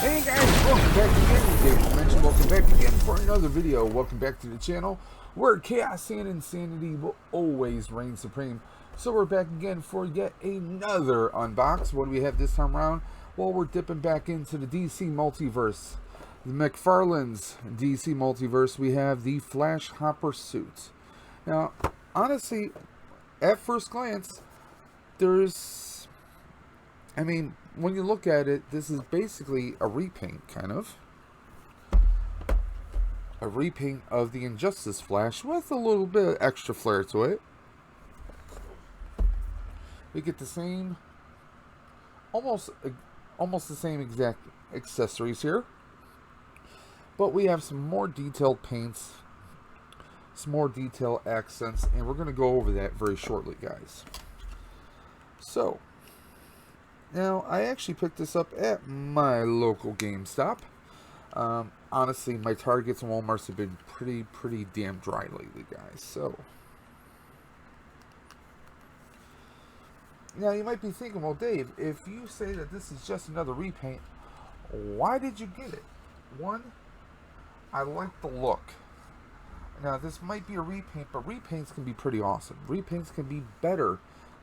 Hey guys, welcome back again. David mentioned welcome back again for another video. Welcome back to the channel where chaos and insanity will always reign supreme. So we're back again for yet another unbox. What do we have this time around? Well, we're dipping back into the DC multiverse. The McFarlane's DC multiverse. We have the Flash Hopper suit. Now, honestly, at first glance, when you look at it, this is basically a repaint, kind of. A repaint of the Injustice Flash with a little bit of extra flair to it. We get the same, almost the same exact accessories here. But we have some more detailed paints, some more detailed accents, and we're going to go over that very shortly, guys. So, now, I actually picked this up at my local GameStop. Honestly, my Targets and Walmarts have been pretty damn dry lately, guys. So, now you might be thinking, well, Dave, if you say that this is just another repaint, why did you get it? One, I like the look. Now, this might be a repaint, but repaints can be pretty awesome. Repaints can be better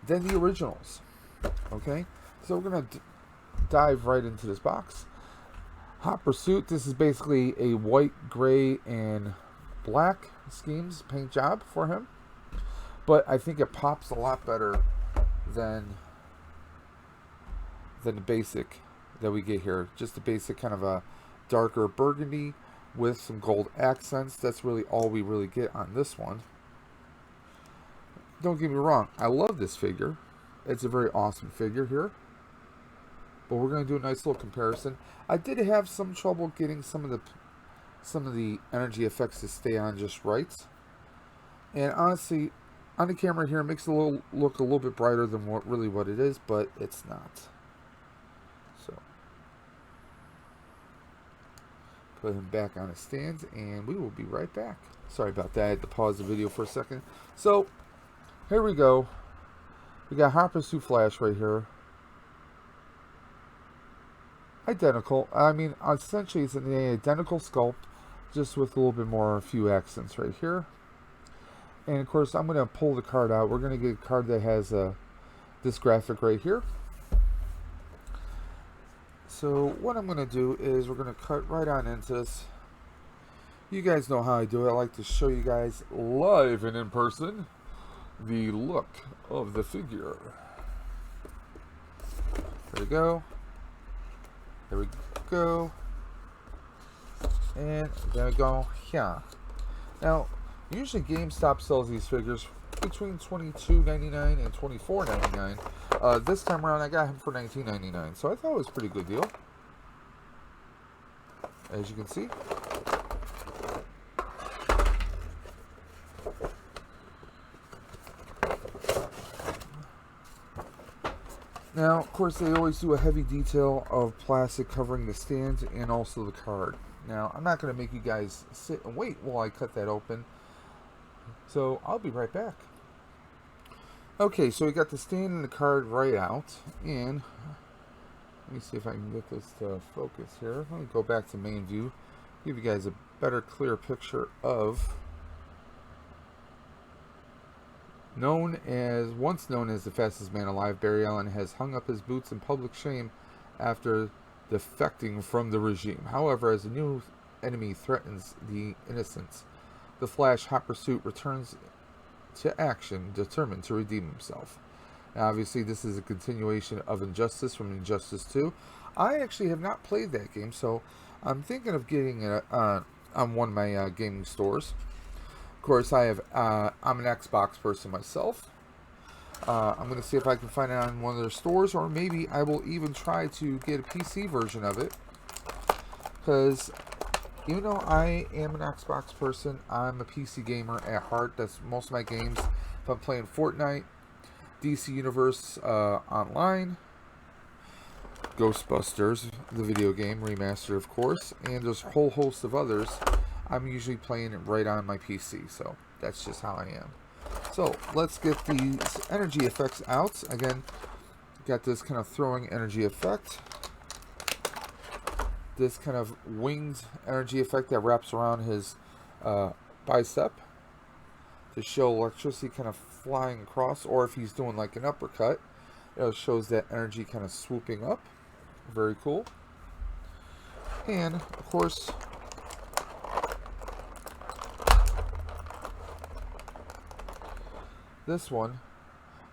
than the originals. Okay? So we're going to dive right into this box. Hopper suit. This is basically a white, gray, and black schemes paint job for him. But I think it pops a lot better than the basic that we get here. Just the basic kind of a darker burgundy with some gold accents. That's really all we really get on this one. Don't get me wrong. I love this figure. It's a very awesome figure here. But we're going to do a nice little comparison. I did have some trouble getting some of the energy effects to stay on just right. And honestly, on the camera here, it makes it look a little bit brighter than what it is, but it's not. So, put him back on his stand, and we will be right back. Sorry about that. I had to pause the video for a second. So, here we go. We got Hopper suit Flash right here. Identical. I mean, essentially it's an identical sculpt, just with a little bit more, a few accents right here. And of course, I'm going to pull the card out. We're going to get a card that has this graphic right here. So what I'm going to do is we're going to cut right on into this. You guys know how I do it. I like to show you guys live and in person the look of the figure. There we go. There we go. And there we go. Yeah. Now, usually GameStop sells these figures between $22.99 and $24.99. This time around, I got him for $19.99. So I thought it was a pretty good deal. As you can see. Now, of course, they always do a heavy detail of plastic covering the stand and also the card. Now, I'm not going to make you guys sit and wait while I cut that open. So, I'll be right back. Okay, so we got the stand and the card right out. And, let me see if I can get this to focus here. Let me go back to main view. Give you guys a better, clear picture of once known as the fastest man alive, Barry Allen has hung up his boots in public shame after defecting from the regime. However, as a new enemy threatens the innocents, the Flash Hopper suit returns to action, determined to redeem himself. Now, obviously, this is a continuation of Injustice from Injustice 2. I actually have not played that game, so I'm thinking of getting it on one of my gaming stores. Of course, I'm an Xbox person myself. I'm going to see if I can find it on one of their stores, or maybe I will even try to get a PC version of it. Because even though I am an Xbox person, I'm a PC gamer at heart. That's most of my games. If I'm playing Fortnite, DC Universe Online, Ghostbusters, the video game, remastered of course, and there's a whole host of others. I'm usually playing it right on my PC, so that's just how I am. So let's get these energy effects out. Again, got this kind of throwing energy effect. this kind of winged energy effect that wraps around his bicep to show electricity kind of flying across, or if he's doing like an uppercut, it shows that energy kind of swooping up. Very cool. And of course, this one,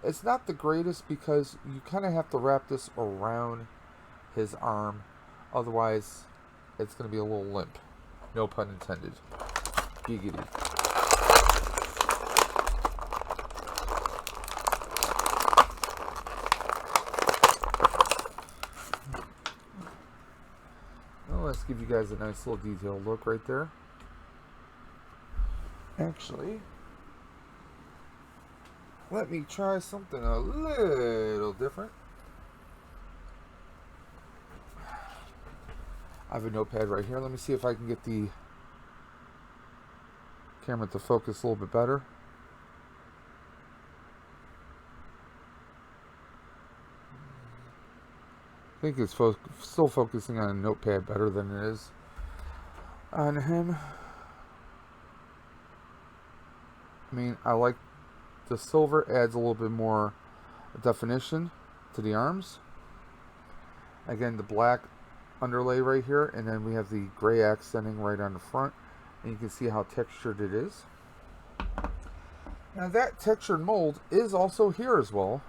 it's not the greatest because you kind of have to wrap this around his arm, otherwise it's going to be a little limp. No pun intended. Giggity. Well, let's give you guys a nice little detailed look right there. Actually, let me try something a little different. I have a notepad right here. Let me see if I can get the camera to focus a little bit better. I think it's still focusing on a notepad better than it is on him. I mean, I like the silver, adds a little bit more definition to the arms. Again, the black underlay right here, and then we have the gray accenting right on the front, and you can see how textured it is. Now that textured mold is also here as well,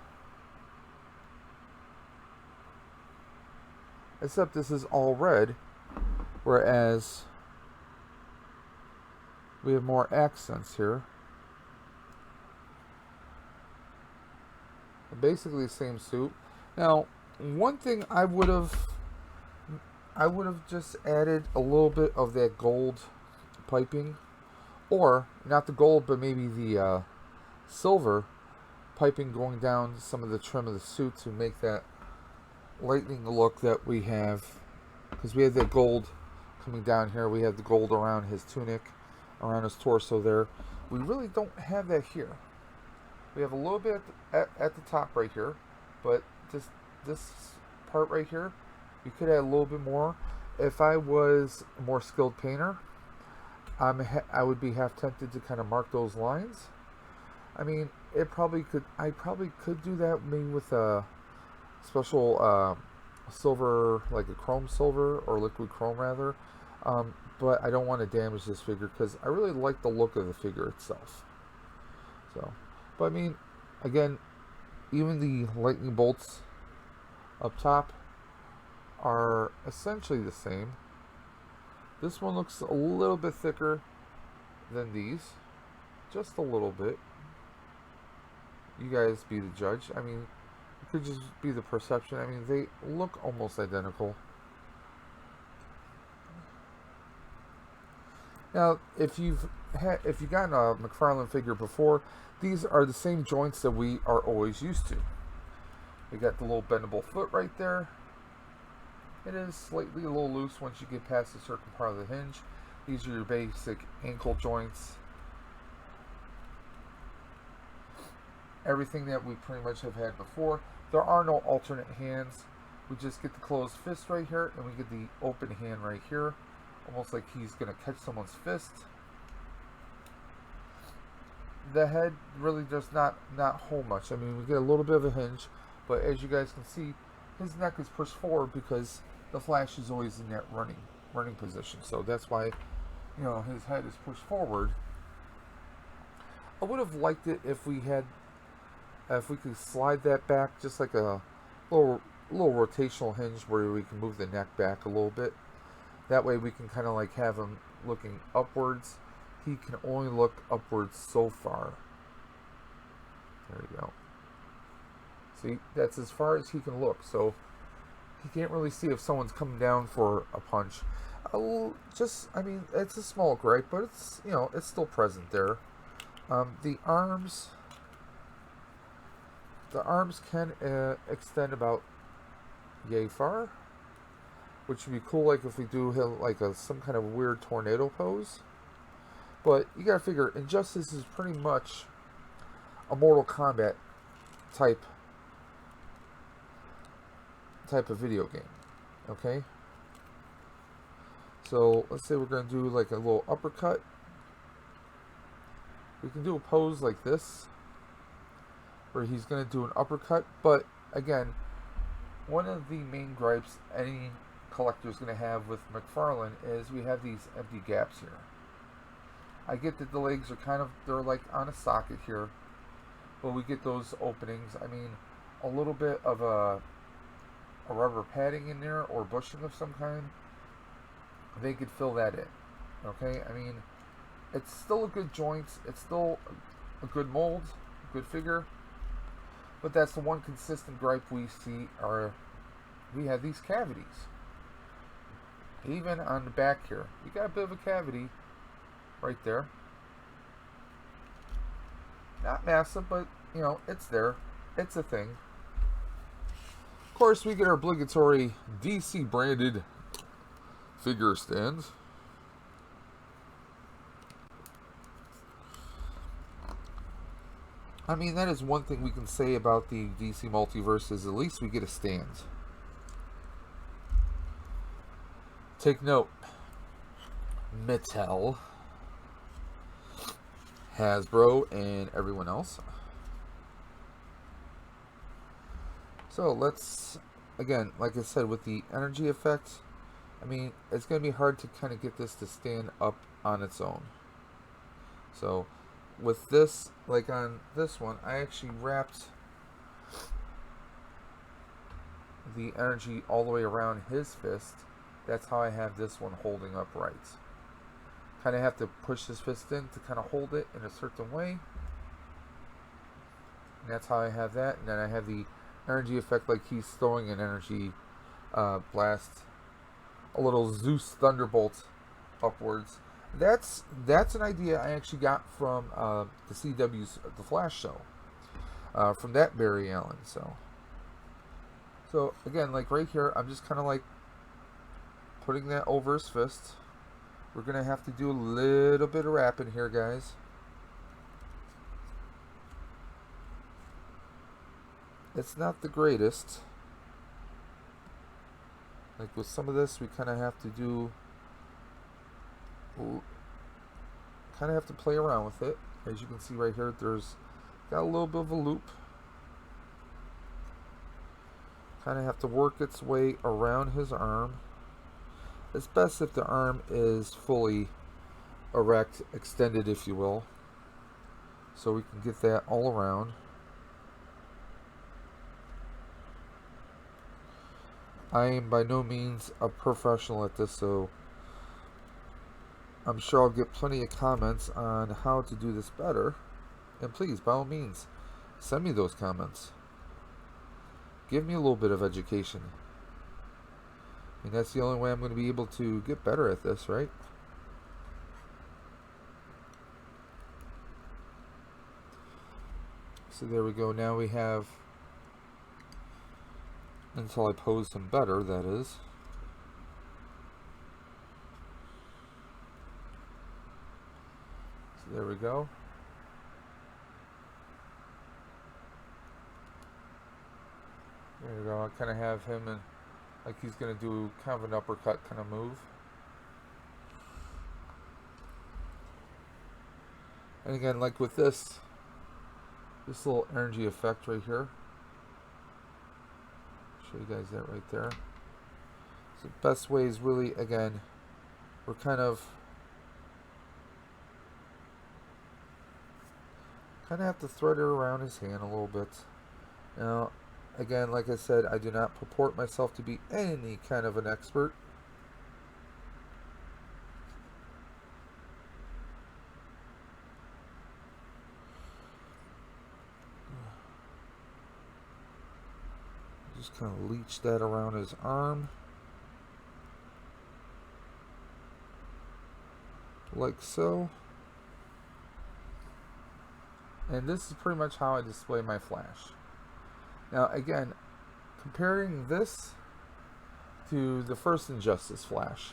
except this is all red, whereas we have more accents here. Basically the same suit. Now, one thing I would have just added a little bit of that gold piping, or not the gold, but maybe the silver piping going down some of the trim of the suit to make that lightning look that we have, because we have that gold coming down here. We have the gold around his tunic, around his torso there. We really don't have that here. We have a little bit at the top right here, but this part right here, you could add a little bit more. If I was a more skilled painter, I would be half tempted to kind of mark those lines. I mean, I probably could do that maybe with a special silver, like a chrome silver, or liquid chrome rather. But I don't want to damage this figure because I really like the look of the figure itself. So, but I mean, again, even the lightning bolts up top are essentially the same. This one looks a little bit thicker than these, just a little bit. You guys be the judge. I mean, it could just be the perception. I mean, they look almost identical. Now, if you've gotten a McFarlane figure before, these are the same joints that we are always used to. We got the little bendable foot right there. It is slightly a little loose once you get past a certain part of the hinge. These are your basic ankle joints. Everything that we pretty much have had before. There are no alternate hands. We just get the closed fist right here, and we get the open hand right here. Almost like he's going to catch someone's fist. The head really does not hold much. I mean, we get a little bit of a hinge, but as you guys can see, his neck is pushed forward because the Flash is always in that running position. So that's why, you know, his head is pushed forward. I would have liked it if we could slide that back, just like a little rotational hinge where we can move the neck back a little bit. That way we can kind of like have him looking upwards. He can only look upwards so far. There you go. See, that's as far as he can look. So he can't really see if someone's coming down for a punch. I mean, it's a small gripe, but it's, you know, it's still present there. The arms can extend about yay far, which would be cool, like if we do like some kind of weird tornado pose. But you gotta figure, Injustice is pretty much a Mortal Kombat type of video game, okay? So let's say we're going to do like a little uppercut. We can do a pose like this, where he's going to do an uppercut. But again, one of the main gripes any collector is going to have with McFarlane is we have these empty gaps here. I get that the legs are kind of, they're like on a socket here, but we get those openings. I mean, a little bit of a rubber padding in there or bushing of some kind, they could fill that in. Okay, I mean, it's still a good joint, it's still a good mold, good figure, but that's the one consistent gripe we see are we have these cavities. Even on the back here, you got a bit of a cavity right there. Not massive, but you know, it's there. It's a thing. Of course, we get our obligatory DC branded figure stands. I mean, that is one thing we can say about the DC Multiverse is at least we get a stand. Take note, Mattel, Hasbro, and everyone else. So let's, again, like I said, with the energy effect, I mean, it's going to be hard to kind of get this to stand up on its own. So with this, like on this one, I actually wrapped the energy all the way around his fist. That's how I have this one holding upright. Kind of have to push his fist in to kind of hold it in a certain way. And that's how I have that. And then I have the energy effect like he's throwing an energy blast. A little Zeus Thunderbolt upwards. That's an idea I actually got from the CW's The Flash show. From that Barry Allen. So again, like right here, I'm just kind of like putting that over his fist. We're going to have to do a little bit of wrapping here, guys. It's not the greatest. Like with some of this, we kind of have to do, kind of have to play around with it. As you can see right here, there's got a little bit of a loop. Kind of have to work its way around his arm. It's best if the arm is fully erect, extended if you will, so we can get that all around. I am by no means a professional at this, so I'm sure I'll get plenty of comments on how to do this better. And please, by all means, send me those comments. Give me a little bit of education. And that's the only way I'm going to be able to get better at this, right? So there we go. Now we have, until I pose him better, that is. So there we go. There we go. I kind of have him in, like he's going to do kind of an uppercut kind of move. And again, like with this little energy effect right here. Show you guys that right there. So the best way is really, again, we're kind of have to thread it around his hand a little bit. Now, again, like I said, I do not purport myself to be any kind of an expert. Just kind of leech that around his arm. Like so. And this is pretty much how I display my Flash. Now again, comparing this to the first Injustice Flash.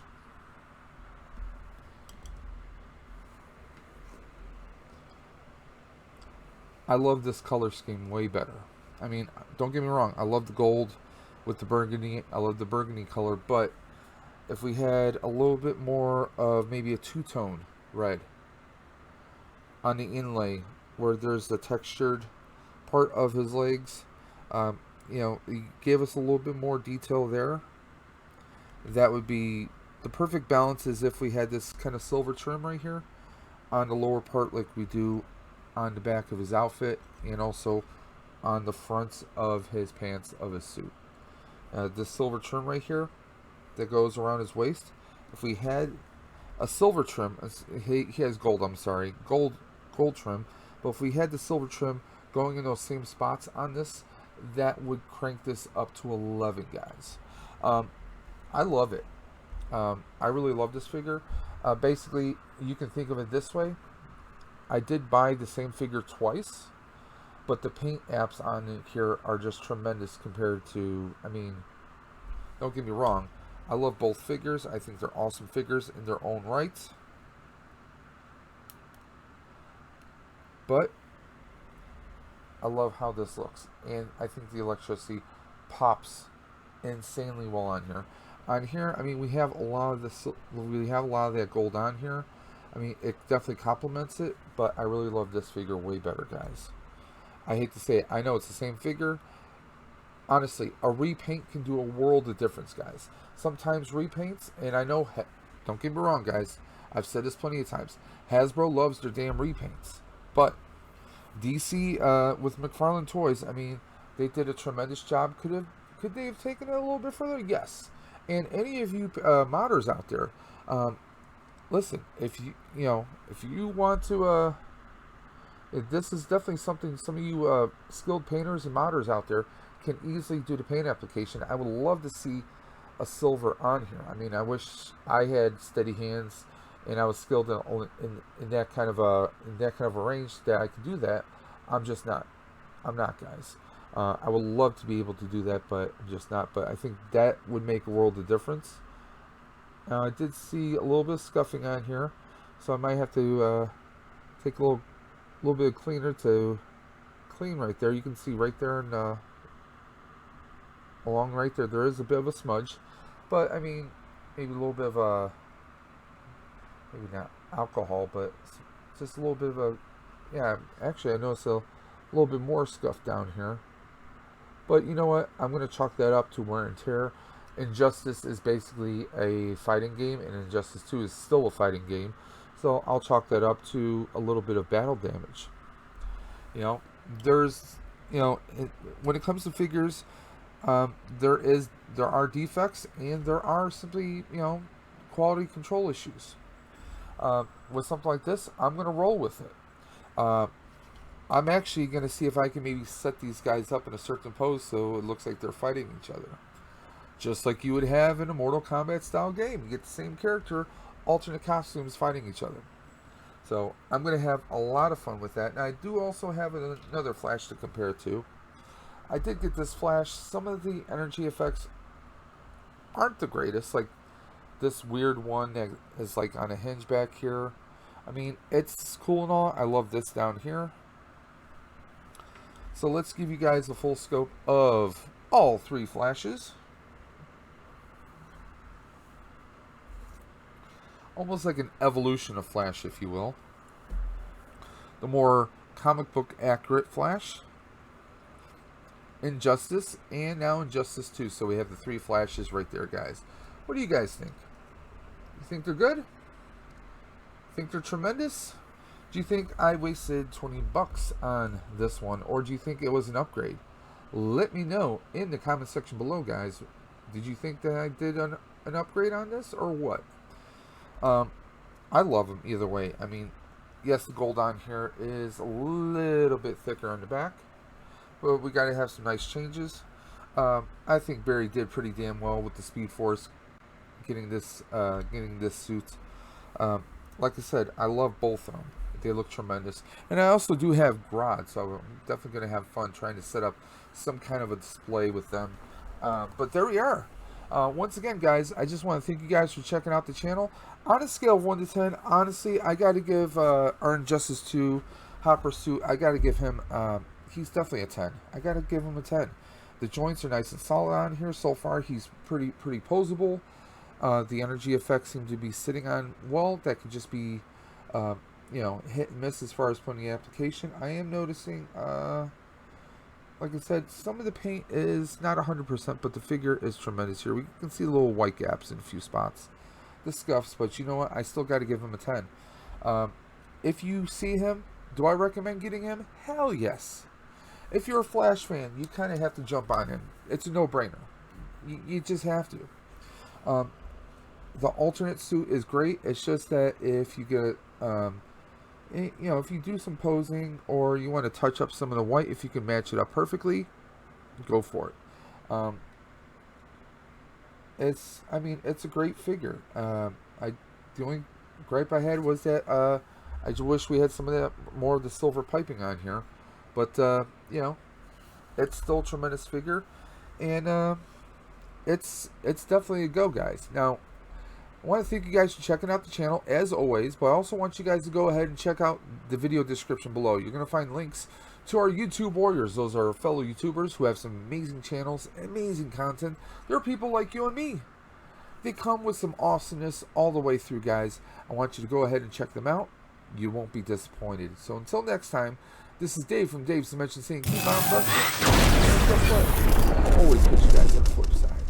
I love this color scheme way better. I mean, don't get me wrong, I love the gold with the burgundy. I love the burgundy color, but if we had a little bit more of maybe a two-tone red on the inlay where there's the textured part of his legs, you know, he gave us a little bit more detail there. That would be the perfect balance, is if we had this kind of silver trim right here on the lower part like we do on the back of his outfit, and also on the fronts of his pants of his suit. This silver trim right here that goes around his waist, if we had a silver trim, he has gold, I'm sorry, gold trim, but if we had the silver trim going in those same spots on this, that would crank this up to 11, guys. I love it. I really love this figure. Basically, you can think of it this way. I did buy the same figure twice, but the paint apps on it here are just tremendous compared to, I mean, don't get me wrong, I love both figures. I think they're awesome figures in their own rights. But I love how this looks, and I think the electricity pops insanely well on here. On here, I mean, we have a lot of this. We have a lot of that gold on here. I mean, it definitely complements it, but I really love this figure way better, guys. I hate to say it. I know it's the same figure. Honestly, a repaint can do a world of difference, guys. Sometimes repaints, and I know, don't get me wrong, guys, I've said this plenty of times, Hasbro loves their damn repaints. But DC, with McFarlane Toys, I mean, they did a tremendous job. Could they have taken it a little bit further? Yes. And any of you modders out there, listen, if you want to, this is definitely something some of you skilled painters and modders out there can easily do the paint application. I would love to see a silver on here. I mean, I wish I had steady hands and I was skilled in that kind of a range that I could do that. I'm just not. I'm not, guys. I would love to be able to do that, but I'm just not. But I think that would make a world of difference. Now, I did see a little bit of scuffing on here, so I might have to take a little bit of cleaner to clean right there. You can see right there, and along right there, there is a bit of a smudge. But I mean, maybe a little bit of a, maybe not alcohol, but just a little bit of a, yeah. Actually, I noticed a little bit more scuff down here. But you know what? I'm going to chalk that up to wear and tear. Injustice is basically a fighting game, and Injustice 2 is still a fighting game. So I'll chalk that up to a little bit of battle damage. You know, there's, you know, when it comes to figures, there are defects, and there are simply, you know, quality control issues. With something like this, I'm going to roll with it. I'm actually going to see if I can maybe set these guys up in a certain pose so it looks like they're fighting each other. Just like you would have in a Mortal Kombat style game. You get the same character, alternate costumes fighting each other. So I'm going to have a lot of fun with that. And I do also have another Flash to compare to. I did get this Flash. Some of the energy effects aren't the greatest. Like this weird one that is like on a hinge back here. I mean, it's cool and all. I love this down here. So let's give you guys a full scope of all three Flashes. Almost like an evolution of Flash, if you will. The more comic book accurate Flash. Injustice, and now Injustice 2. So we have the three Flashes right there, guys. What do you guys think? You think they're good? Think they're tremendous? Do you think I wasted $20 on this one, or do you think it was an upgrade? Let me know in the comment section below, guys. Did you think that I did an upgrade on this, or what? I love them either way. I mean, yes, the gold on here is a little bit thicker on the back, but we got to have some nice changes. I think Barry did pretty damn well with the Speed Force getting this suit. Like I said, I love both of them. They look tremendous. And I also do have Grodd, so I'm definitely going to have fun trying to set up some kind of a display with them. But there we are. Once again, guys, I just want to thank you guys for checking out the channel. On a scale of 1 to 10, honestly, I got to give our Injustice 2 Hopper suit, I got to give him, he's definitely a 10. I got to give him a 10. The joints are nice and solid on here. So far, he's pretty posable. The energy effects seem to be sitting on, well, that could just be, hit and miss as far as putting the application. I am noticing, like I said, some of the paint is not 100%, but the figure is tremendous here. We can see little white gaps in a few spots. The scuffs, but you know what? I still got to give him a 10. If you see him, do I recommend getting him? Hell yes. If you're a Flash fan, you kind of have to jump on him. It's a no-brainer. You just have to. The alternate suit is great. It's just that if you get, if you do some posing or you want to touch up some of the white, if you can match it up perfectly, go for it. It's a great figure. The only gripe I had was that I just wish we had some of that more of the silver piping on here, but it's still a tremendous figure, and it's definitely a go, guys. Now, I want to thank you guys for checking out the channel, as always, but I also want you guys to go ahead and check out the video description below. You're going to find links to our YouTube warriors. Those are fellow YouTubers who have some amazing channels, amazing content. They're people like you and me. They come with some awesomeness all the way through, guys. I want you to go ahead and check them out. You won't be disappointed. So until next time, this is Dave from Dave's Dimension saying keep on busting. And guess what? I'll always put you guys on the flip side.